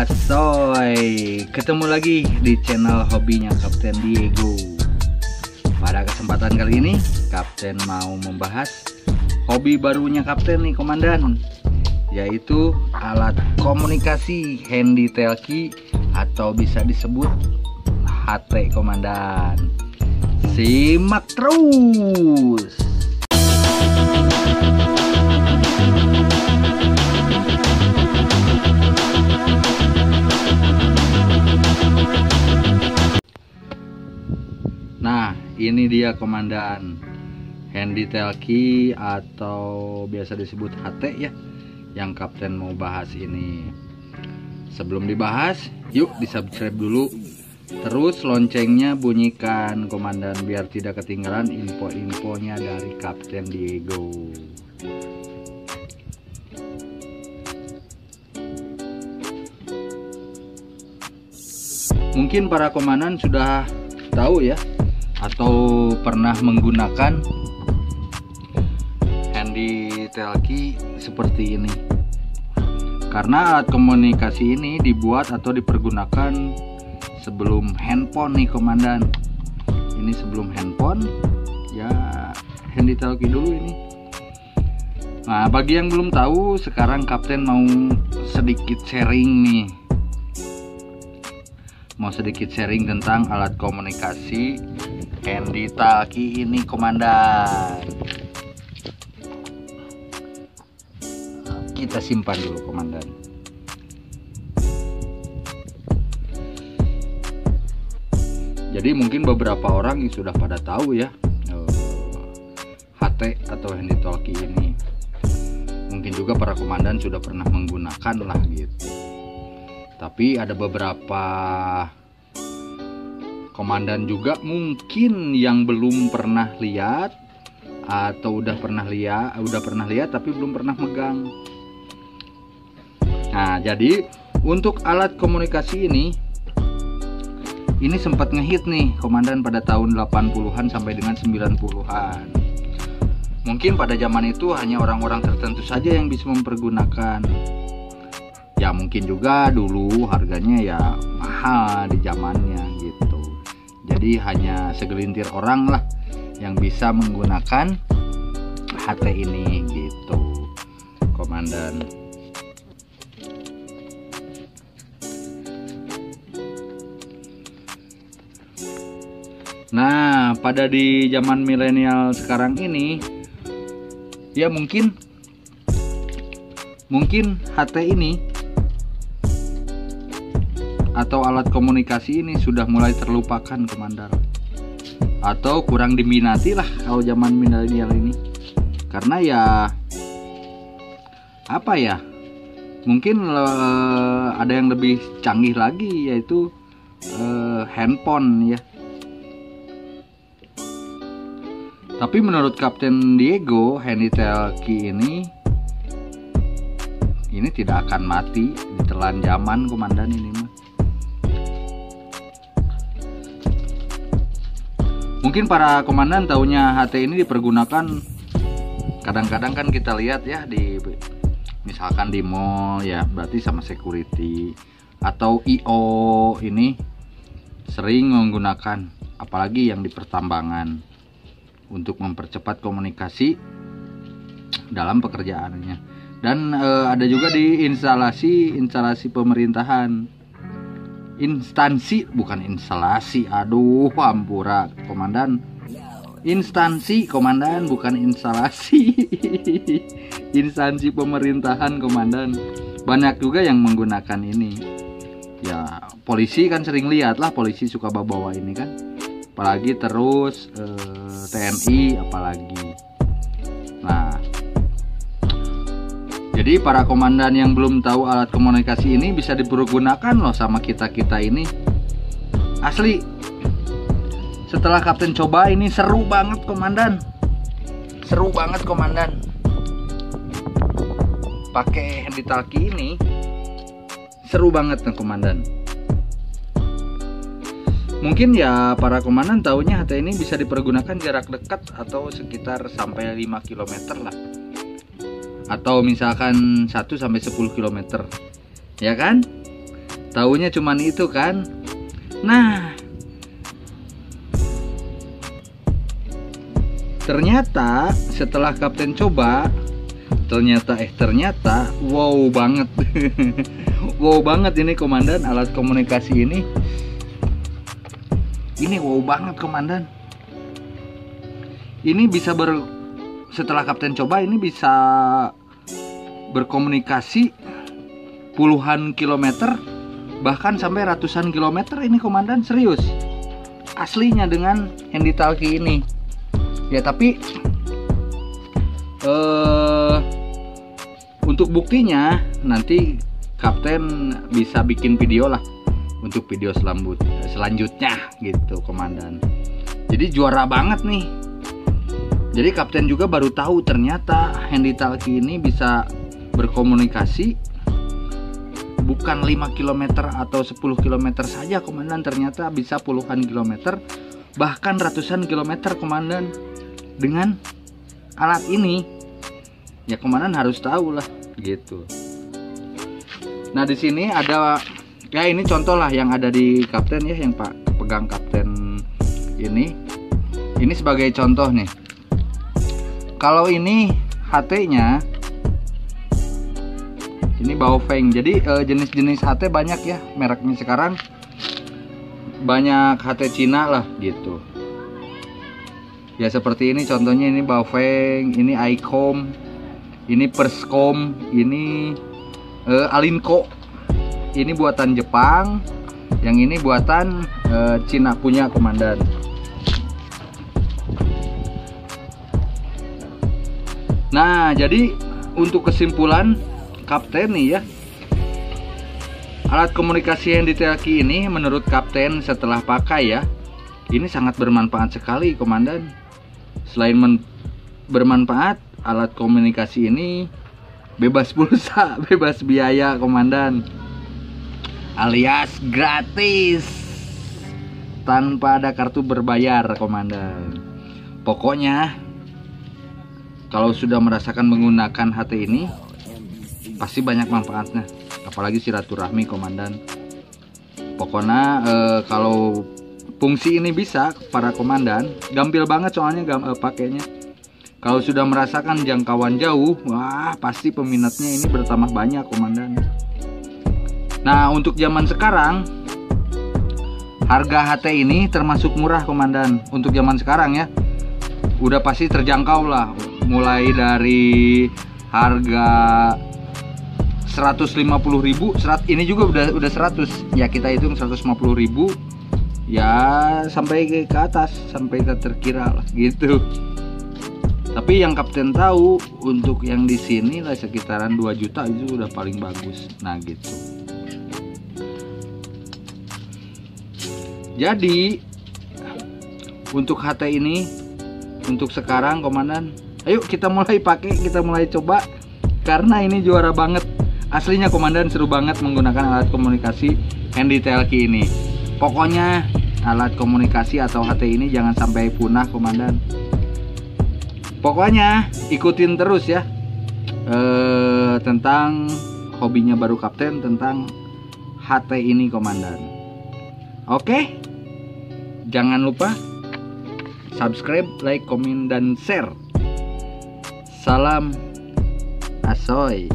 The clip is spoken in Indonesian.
Asoy, ketemu lagi di channel hobinya Kapten Diego. Pada kesempatan kali ini, Kapten mau membahas hobi barunya Kapten nih komandan, yaitu alat komunikasi handy talkie atau bisa disebut HT komandan. Simak terus. Nah, ini dia komandan, handy talkie atau biasa disebut HT ya, yang Kapten mau bahas ini. Sebelum dibahas, yuk di subscribe dulu, terus loncengnya bunyikan komandan, biar tidak ketinggalan info-infonya dari Kapten Diego. Mungkin para komandan sudah tahu ya, atau pernah menggunakan handy talkie seperti ini, karena alat komunikasi ini dibuat atau dipergunakan sebelum handphone nih komandan. Ini sebelum handphone ya, handy talkie dulu ini. Nah, bagi yang belum tahu, sekarang Kapten mau sedikit sharing nih, mau sedikit sharing tentang alat komunikasi handy talkie ini komandan. Kita simpan dulu komandan. Jadi mungkin beberapa orang yang sudah pada tahu ya HT atau handy talkie ini. Mungkin juga para komandan sudah pernah menggunakan lah gitu. Tapi ada beberapa komandan juga mungkin yang belum pernah lihat atau udah pernah lihat tapi belum pernah megang. Nah, jadi untuk alat komunikasi ini sempat ngehit nih komandan pada tahun 80-an sampai dengan 90-an. Mungkin pada zaman itu hanya orang-orang tertentu saja yang bisa mempergunakan. Ya mungkin juga dulu harganya ya mahal di zamannya gitu. Jadi hanya segelintir orang lah yang bisa menggunakan HT ini gitu komandan. Nah, pada di zaman milenial sekarang ini ya mungkin HT ini atau alat komunikasi ini sudah mulai terlupakan komandan, atau kurang diminati lah kalau zaman milenial ini, karena ya apa ya, mungkin ada yang lebih canggih lagi, yaitu handphone ya. Tapi menurut Kapten Diego, handy talkie ini tidak akan mati, ditelan zaman komandan ini mah. Mungkin para komandan taunya HT ini dipergunakan kadang-kadang kan kita lihat ya misalkan di mall ya, berarti sama security atau IO ini sering menggunakan, apalagi yang di pertambangan, untuk mempercepat komunikasi dalam pekerjaannya. Dan ada juga di instalasi pemerintahan, instansi, bukan instalasi, aduh hampura komandan, instansi komandan, bukan instalasi. Instansi pemerintahan komandan, banyak juga yang menggunakan ini ya. Polisi kan sering lihat lah, polisi suka bawa ini kan, apalagi terus TNI apalagi. Nah, jadi para komandan yang belum tahu alat komunikasi ini bisa dipergunakan loh sama kita ini. Asli, setelah Kapten coba ini seru banget komandan. Seru banget komandan. Pakai handy talkie ini seru banget nih komandan. Mungkin ya para komandan taunya HT ini bisa dipergunakan jarak dekat atau sekitar sampai 5 km lah. Atau misalkan 1 sampai 10 km. Ya kan? Taunya cuman itu kan. Nah, ternyata setelah kapten coba, ternyata wow banget. Wow banget ini komandan, alat komunikasi ini. Ini wow banget komandan. Ini bisa setelah kapten coba ini bisa berkomunikasi puluhan kilometer, bahkan sampai ratusan kilometer ini komandan, serius. Aslinya dengan handy talkie ini. Ya tapi untuk buktinya nanti kapten bisa bikin video lah untuk video selanjutnya gitu komandan. Jadi juara banget nih. Jadi kapten juga baru tahu ternyata handy talkie ini bisa berkomunikasi bukan 5 km atau 10 km saja komandan, ternyata bisa puluhan kilometer bahkan ratusan kilometer komandan dengan alat ini. Ya komandan harus tahu lah gitu. Nah di sini ada ya, ini contoh lah yang ada di kapten ya, yang Pak pegang kapten ini sebagai contoh nih. Kalau ini HT-nya ini Baofeng. Jadi jenis-jenis HT banyak ya mereknya sekarang. Banyak HT Cina lah gitu. Ya seperti ini contohnya, ini Baofeng, ini Icom, ini Perscom, ini Alinco. Ini buatan Jepang, yang ini buatan Cina punya komandan. Nah, jadi untuk kesimpulan kapten nih ya, alat komunikasi handy talkie ini menurut kapten setelah pakai ya, ini sangat bermanfaat sekali komandan. Selain bermanfaat, alat komunikasi ini bebas pulsa, bebas biaya komandan, alias gratis tanpa ada kartu berbayar komandan. Pokoknya kalau sudah merasakan menggunakan HT ini pasti banyak manfaatnya, apalagi silaturahmi komandan. Pokoknya kalau fungsi ini bisa para komandan, gampil banget soalnya pakainya. Kalau sudah merasakan jangkauan jauh, wah pasti peminatnya ini bertambah banyak komandan. Nah untuk zaman sekarang harga HT ini termasuk murah komandan. Untuk zaman sekarang ya udah pasti terjangkau lah, mulai dari harga 150.000, ini juga udah 100 ya, kita hitung 150.000 ya, sampai ke atas, sampai terkira lah gitu. Tapi yang kapten tahu untuk yang di sini lah sekitaran 2 juta itu udah paling bagus. Nah gitu. Jadi untuk HT ini untuk sekarang komandan, ayo kita mulai pakai, kita mulai coba, karena ini juara banget. Aslinya komandan seru banget menggunakan alat komunikasi handy talkie ini. Pokoknya alat komunikasi atau HT ini jangan sampai punah komandan. Pokoknya ikutin terus ya tentang hobinya baru kapten, tentang HT ini komandan. Oke, jangan lupa subscribe, like, komen, dan share. Salam asoy.